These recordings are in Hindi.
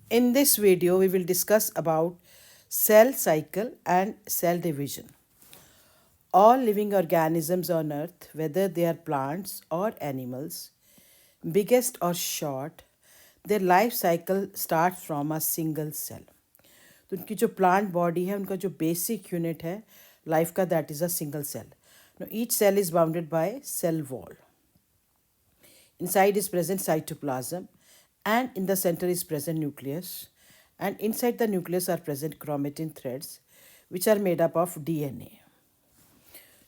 In this video, we will discuss about cell cycle and cell division. All living organisms on earth, whether they are plants or animals, biggest or short, their life cycle starts from a single cell. तो उनकी जो प्लांट बॉडी है उनका जो बेसिक यूनिट है लाइफ का that is a single cell. Now each cell is bounded by cell wall. Inside is present cytoplasm, and in the center is present nucleus, and inside the nucleus are present chromatin threads which are made up of DNA.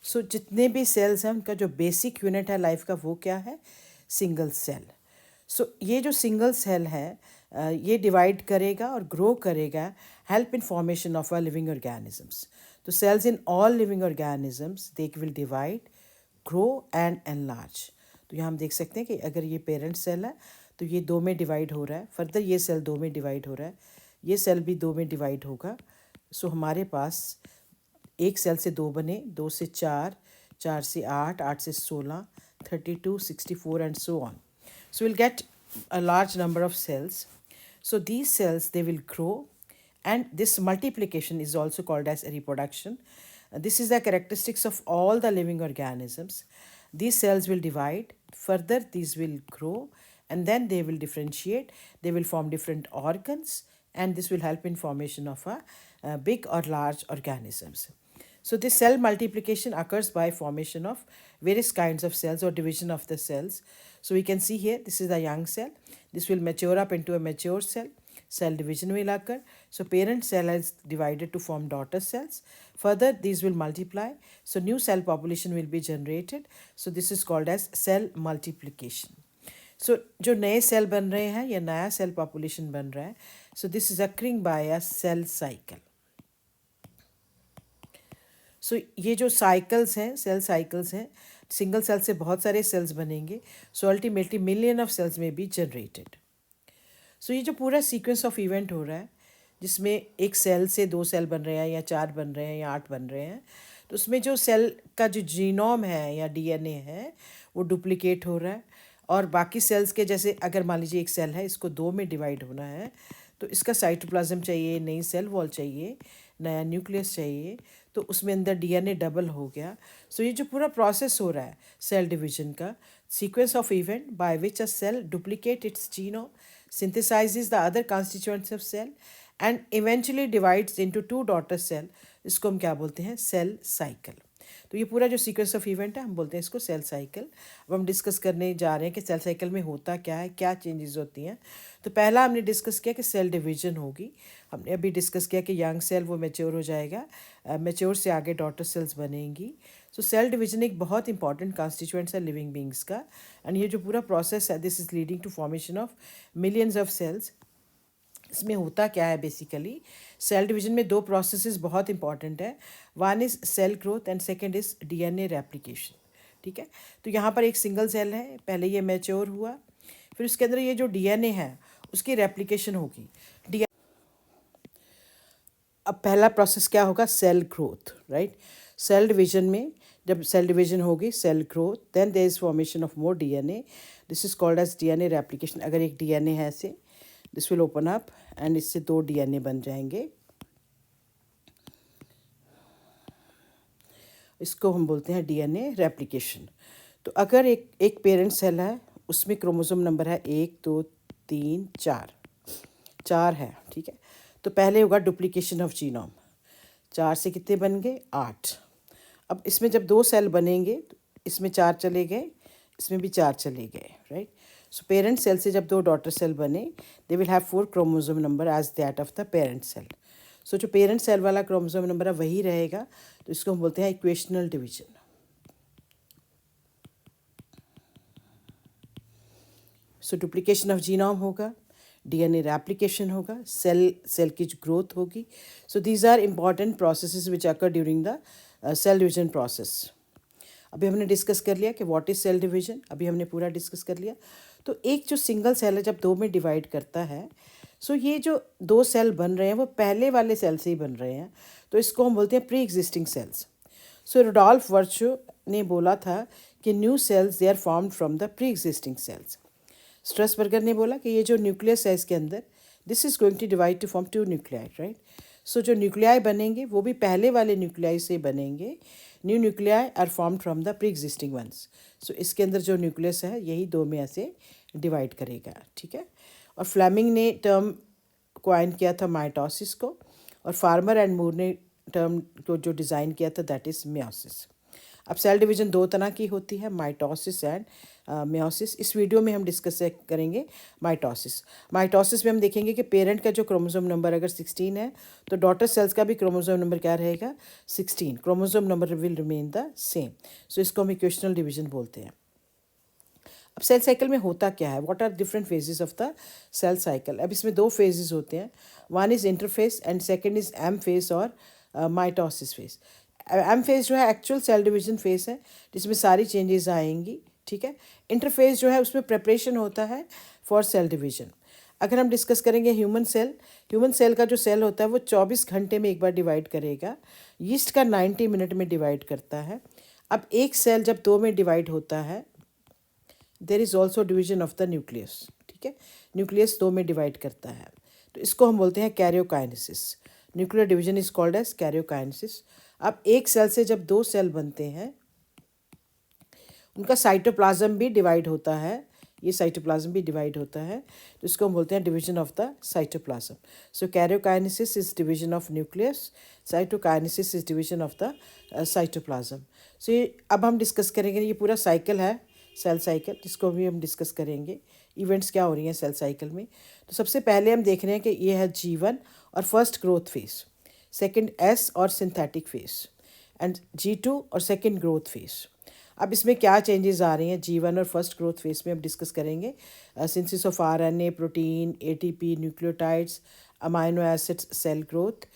सो जितने भी सेल्स हैं उनका जो बेसिक यूनिट है लाइफ का वो क्या है, सिंगल सेल. सो ये जो सिंगल सेल है ये डिवाइड करेगा और ग्रो करेगा, help in formation of a living organisms. तो cells in all living organisms they will divide, grow and enlarge. तो यहाँ हम देख सकते हैं कि अगर ये पेरेंट सेल है तो ये दो में डिवाइड हो रहा है, फर्दर ये सेल दो में डिवाइड हो रहा है, ये सेल भी दो में डिवाइड होगा. सो हमारे पास एक सेल से दो बने, दो से चार, चार से आठ, आठ से 16, 32, 64 and so on. So we'll get a large number of cells. So these cells, they will grow, and this multiplication is also called as reproduction. This is the characteristics of all the living organisms. These cells will divide, further these will grow, and then they will differentiate, they will form different organs, and this will help in formation of a big or large organisms. So this cell multiplication occurs by formation of various kinds of cells or division of the cells. So we can see here, this is the young cell. This will mature up into a mature cell. Cell division will occur. So parent cell is divided to form daughter cells. Further, these will multiply. So new cell population will be generated. So this is called as cell multiplication. So जो नए सेल बन रहे हैं या नया सेल पॉपुलेशन बन रहा है, so this is occurring by a cell cycle. सो ये जो साइकिल्स हैं, सेल साइकिल्स हैं, सिंगल सेल से बहुत सारे सेल्स बनेंगे. So ultimately million of cells में बी जनरेटेड. सो ये जो पूरा सीक्वेंस ऑफ इवेंट हो रहा है जिसमें एक सेल से दो सेल बन रहे हैं या चार बन रहे हैं या आठ बन रहे हैं, तो उसमें जो सेल का जो जीनोम है या डीएनए है वो डुप्लीकेट हो रहा है. और बाकी सेल्स के जैसे अगर मान लीजिए एक सेल है, इसको दो में डिवाइड होना है, तो इसका साइटोप्लाज्म चाहिए, नई सेल वॉल चाहिए, नया न्यूक्लियस चाहिए, तो उसमें अंदर डीएनए डबल हो गया. सो ये जो पूरा प्रोसेस हो रहा है सेल डिवीजन का, sequence of event by which a cell duplicate its genome, synthesizes the other constituents of cell and eventually divides into two daughter cell, इसको हम क्या बोलते हैं, सेल साइकिल. तो ये पूरा जो सीक्वेंस ऑफ इवेंट है हम बोलते हैं इसको सेल साइकिल. अब हम डिस्कस करने जा रहे हैं कि सेल साइकिल में होता क्या है, क्या चेंजेस होती हैं. तो पहला हमने डिस्कस किया कि सेल डिवीजन होगी. हमने अभी डिस्कस किया कि यंग सेल वो मेच्योर हो जाएगा, मेच्योर से आगे डॉटर सेल्स बनेंगी. सो सेल डिवीजन एक बहुत इंपॉर्टेंट कॉन्स्टिट्यूएंट्स है लिविंग बींग्स का. एंड ये जो पूरा प्रोसेस है this is leading to formation of millions of cells. इसमें होता क्या है बेसिकली, सेल डिवीजन में दो प्रोसेसेस बहुत इंपॉर्टेंट है. One is cell growth and second is DNA replication. ठीक है, तो यहाँ पर एक सिंगल सेल है, पहले ये मैच्योर हुआ, फिर उसके अंदर ये जो डीएनए है उसकी रेप्लिकेशन होगी. अब पहला प्रोसेस क्या होगा, cell growth, right. Cell division में जब सेल डिवीजन होगी, cell growth, then there is formation of more DNA. This is called as DNA replication. अगर एक डीएनए है ऐसे, this will open up and इससे दो डीएनए बन जाएंगे. इसको हम बोलते हैं डीएनए रेप्लिकेशन. तो अगर एक पेरेंट सेल है, उसमें क्रोमोसोम नंबर है 1 2 3 4, चार है, ठीक है. तो पहले होगा डुप्लीकेशन ऑफ जीनोम. चार से कितने बन गए, 8. अब इसमें जब दो सेल बनेंगे तो इसमें चार चले गए, इसमें भी चार चले गए, राइट. सो पेरेंट सेल से जब दो डॉटर सेल बने, they will have 4 chromosome number as that of the parent cell. So जो पेरेंट सेल वाला क्रोमोसोम नंबर है वही रहेगा, तो इसको हम बोलते हैं equational division. So duplication of genome होगा, डीएनए रेप्लिकेशन होगा, सेल की ग्रोथ होगी. So these are important processes which occur during the cell division process. अभी हमने डिस्कस कर लिया कि व्हाट इज सेल डिवीजन, अभी हमने पूरा डिस्कस कर लिया. तो एक जो सिंगल सेल है जब दो में डिवाइड करता है, सो ये जो दो सेल बन रहे हैं वो पहले वाले सेल से ही बन रहे हैं, तो इसको हम बोलते हैं pre existing cells. So Rudolf Virchow ने बोला था कि new cells they are formed from the pre existing cells. Strasburger ने बोला कि ये जो न्यूक्लियस है इसके अंदर, this is going to divide to form 2 nuclei, right. So जो न्यूक्लियाई बनेंगे वो भी पहले वाले न्यूक्लियाई से बनेंगे. New nuclei are formed from the pre existing ones. So इसके अंदर जो न्यूक्लियस है यही दो में ऐसे डिवाइड करेगा, ठीक है. और फ्लेमिंग ने टर्म कॉइन किया था माइटोसिस को, और फार्मर एंड मूर ने टर्म को जो डिज़ाइन किया था दैट इज़ मियोसिस. अब सेल डिवीजन दो तरह की होती है, माइटोसिस एंड मियोसिस. इस वीडियो में हम डिस्कस करेंगे माइटोसिस. माइटोसिस में हम देखेंगे कि पेरेंट का जो क्रोमोसोम नंबर अगर 16 है तो डॉटर सेल्स का भी क्रोमोसोम नंबर क्या रहेगा, 16. Chromosome number will remain the same. So इसको हम इक्वेशनल डिवीजन बोलते हैं. अब सेल साइकिल में होता क्या है, what are different phases of the cell cycle. अब इसमें दो फेजेस होते हैं, one is interphase and second is M phase और माइटोसिस फेज. एम फेज जो है एक्चुअल सेल डिवीजन फेज है जिसमें सारी चेंजेस आएंगी, ठीक है. इंटरफेस जो है उसमें प्रिपरेशन होता है फॉर सेल डिवीजन. अगर हम डिस्कस करेंगे ह्यूमन सेल का जो सेल होता है वो 24 घंटे में एक बार डिवाइड करेगा. यीस्ट का 90 मिनट में डिवाइड करता है. अब एक सेल जब दो में डिवाइड होता है there is also division of the nucleus, ठीक है. न्यूक्लियस दो में डिवाइड करता है तो इसको हम बोलते हैं karyokinesis. Nuclear division is called as karyokinesis. अब एक सेल से जब दो सेल बनते हैं उनका साइटोप्लाज्म भी डिवाइड होता है, ये साइटोप्लाज्म भी डिवाइड होता है तो इसको हम बोलते हैं division of the cytoplasm. So karyokinesis is division of nucleus, cytokinesis is division of the cytoplasm. So ये अब हम डिस्कस करेंगे, ये पूरा साइकिल है सेल साइकिल जिसको भी हम डिस्कस करेंगे. इवेंट्स क्या हो रही हैं सेल साइकिल में. तो सबसे पहले हम देख रहे हैं कि ये है G1 और first growth phase, second S और सिंथेटिक फेज, एंड G2 और सेकंड ग्रोथ फेज. अब इसमें क्या चेंजेस आ रही हैं G1 और फर्स्ट ग्रोथ फेज में हम डिस्कस करेंगे. Synthesis of RNA, protein, ATP, nucleotides, amino acids, cell growth.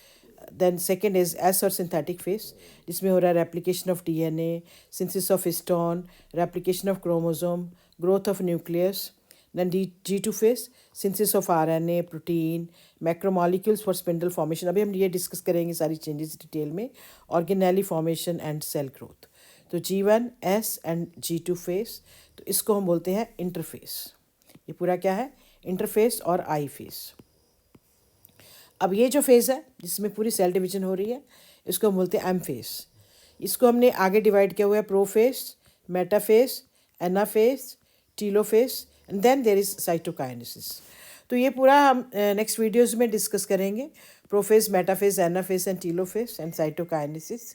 Then second is S और सिंथेटिक फेस जिसमें हो रहा है replication of DNA, synthesis of histone, replication of chromosome, growth of nucleus. Then G2 phase, synthesis of RNA, protein, macromolecules for spindle formation. अभी हम ये डिस्कस करेंगे सारी चेंजेस डिटेल में, organelle formation and cell growth. तो G1, S and G2 face, तो इसको हम बोलते हैं इंटरफेस. ये पूरा क्या है, इंटरफेस और आई फेस. अब ये जो फेज़ है जिसमें पूरी सेल डिवीजन हो रही है इसको हम बोलते हैं एम फेस. इसको हमने आगे डिवाइड किया हुआ है prophase, metaphase, anaphase, telophase, and then there is cytokinesis. तो ये पूरा हम नेक्स्ट वीडियोज़ में डिस्कस करेंगे, prophase, metaphase, anaphase and telophase and cytokinesis.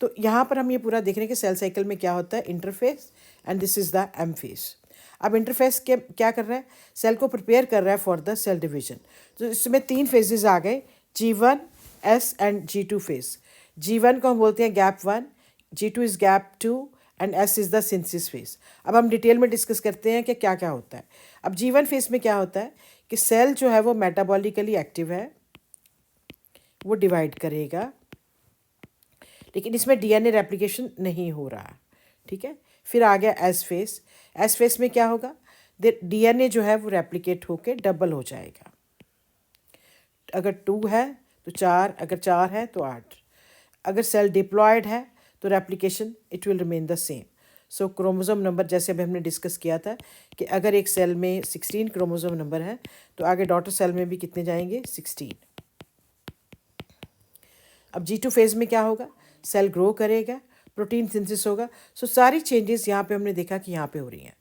तो यहाँ पर हम ये पूरा देख रहे हैं कि सेल साइकिल में क्या होता है, interphase and this is the M phase. अब इंटरफेस के क्या कर रहा है, सेल को प्रिपेयर कर रहा है फॉर द सेल डिवीजन. तो इसमें तीन फेजेस आ गए, G1, S and G2 phase. G1 को हम बोलते हैं gap 1, G2 is gap 2 and S is the synthesis phase. अब हम डिटेल में डिस्कस करते हैं कि क्या क्या होता है. अब G1 फेज में क्या होता है कि सेल जो है वो मेटाबॉलिकली एक्टिव है, वो डिवाइड करेगा, लेकिन इसमें DNA रेप्लिकेशन नहीं हो रहा, ठीक है. फिर आ गया एस फेस. एस फेस में क्या होगा, DNA जो है वो रेप्लिकेट होके डबल हो जाएगा. अगर 2 है तो 4, अगर 4 है तो 8. अगर सेल डिप्लॉयड है तो replication it will remain the same. So chromosome number जैसे अभी हमने डिस्कस किया था कि अगर एक सेल में 16 क्रोमोसोम नंबर है तो आगे डॉटर सेल में भी कितने जाएंगे, 16. अब G2 फेज में क्या होगा, सेल ग्रो करेगा, प्रोटीन सिंथेसिस होगा. सो सारी चेंजेस यहाँ पे हमने देखा कि यहाँ पे हो रही हैं.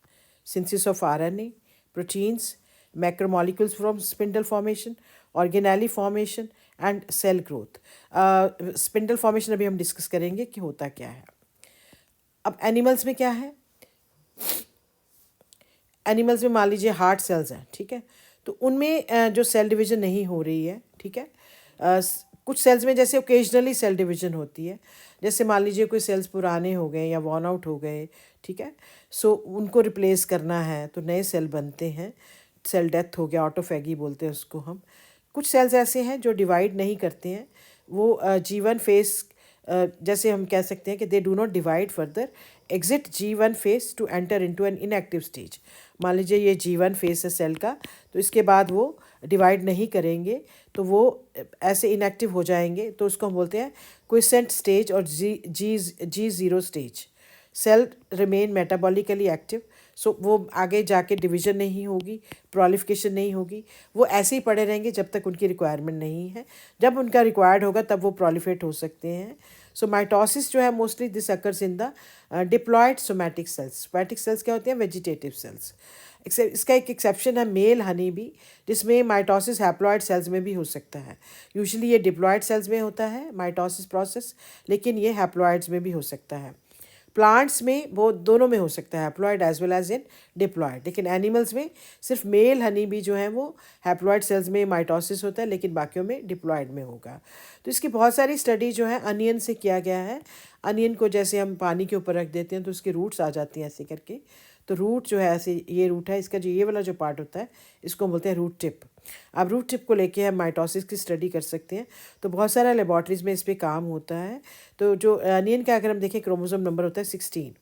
Synthesis of RNA, proteins, macromolecules from spindle formation, organelle formation and cell growth. Spindle formation अभी हम डिस्कस करेंगे कि होता क्या है. अब एनिमल्स में क्या है, एनिमल्स में मान लीजिए हार्ट सेल्स हैं, ठीक है. तो उनमें जो सेल डिवीजन नहीं हो रही है, ठीक है. कुछ सेल्स में जैसे ओकेजनली सेल डिवीजन होती है, जैसे मान लीजिए कोई सेल्स पुराने हो गए या वॉर्न आउट हो गए, ठीक है. सो उनको रिप्लेस करना है तो नए सेल बनते हैं, सेल डेथ हो गया, ऑटोफैगी बोलते हैं उसको हम. कुछ सेल्स ऐसे हैं जो डिवाइड नहीं करते हैं, वो G1 फेस, जैसे हम कह सकते हैं कि they do not divide further, exit G1 phase to enter into an inactive stage. मान लीजिए ये G1 फेस है सेल का, तो इसके बाद वो डिवाइड नहीं करेंगे तो वो ऐसे इनएक्टिव हो जाएंगे, तो उसको हम बोलते हैं क्विसेंट स्टेज और G0 stage. Cell remain metabolically active, so वो आगे जाके डिवीज़न नहीं होगी, प्रोलिफिकेशन नहीं होगी, वो ऐसे ही पड़े रहेंगे जब तक उनकी रिक्वायरमेंट नहीं है। जब उनका रिक्वायर्ड होगा तब वो प्रोलिफेट हो सकते हैं। सो माइटोसिस जो है mostly this occurs in the diploid somatic cells. Somatic cells क्या होते हैं? Vegetative cells. इसका एक एक्सेप्शन है मेल हनी बी, जिसमें माइटोसिस हैप्लॉयड सेल्स में भी हो सकता है। यूजुअली ये डिप्लॉयड सेल्स में होता है माइटोसिस प्रोसेस, लेकिन ये हैप्लॉयड्स में भी हो सकता है। प्लांट्स में वो दोनों में हो सकता है, haploid as well as in diploid, लेकिन एनिमल्स में सिर्फ मेल हनी बी जो है वो हैप्लॉयड सेल्स में माइटोसिस होता है, लेकिन बाकियों में डिप्लॉयड में होगा। तो इसकी बहुत सारी स्टडी जो है अनियन से किया गया है। अनियन को जैसे हम पानी के ऊपर रख देते हैं तो उसकी रूट्स आ जाती हैं ऐसे करके। तो रूट जो है ऐसे, ये रूट है, इसका जो ये वाला जो पार्ट होता है इसको बोलते हैं रूट टिप। अब रूट टिप को लेके हम माइटोसिस की स्टडी कर सकते हैं। तो बहुत सारा लेबॉर्ट्रीज में इस पर काम होता है। तो जो अनियन का अगर हम देखें क्रोमोसोम नंबर होता है 16।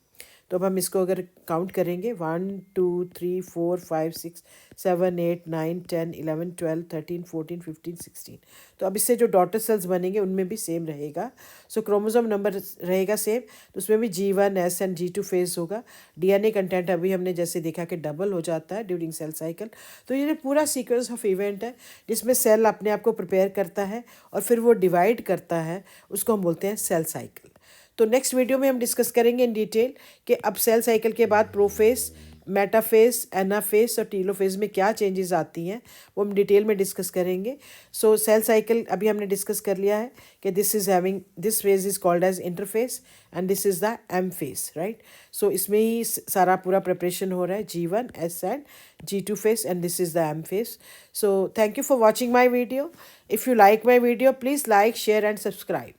तो अब हम इसको अगर काउंट करेंगे 1 2 3 4 5 6 7 8 9 10 11 12 13 14 15 16। तो अब इससे जो डॉटर सेल्स बनेंगे उनमें भी सेम रहेगा। सो क्रोमोसोम नंबर रहेगा सेम, तो उसमें भी G1 S and G2 phase होगा। DNA कंटेंट अभी हमने जैसे देखा कि डबल हो जाता है ड्यूरिंग सेल साइकिल। तो ये पूरा सीक्वेंस ऑफ इवेंट है जिसमें सेल अपने आप को प्रिपेयर करता है और फिर वो डिवाइड करता है, उसको हम बोलते हैं सेल साइकिल। तो नेक्स्ट वीडियो में हम डिस्कस करेंगे इन डिटेल कि अब सेल साइकिल के बाद प्रोफेज, मेटाफेज, एनाफेज और टीलोफेज में क्या चेंजेस आती हैं, वो हम डिटेल में डिस्कस करेंगे। सो सेल साइकिल अभी हमने डिस्कस कर लिया है कि this phase is called as interphase and this is the M phase, right. So इसमें ही सारा पूरा प्रिपरेशन हो रहा है, G1 S and G2 phase and this is the M phase. So thank you for watching my video. If you like my video please like, share and subscribe.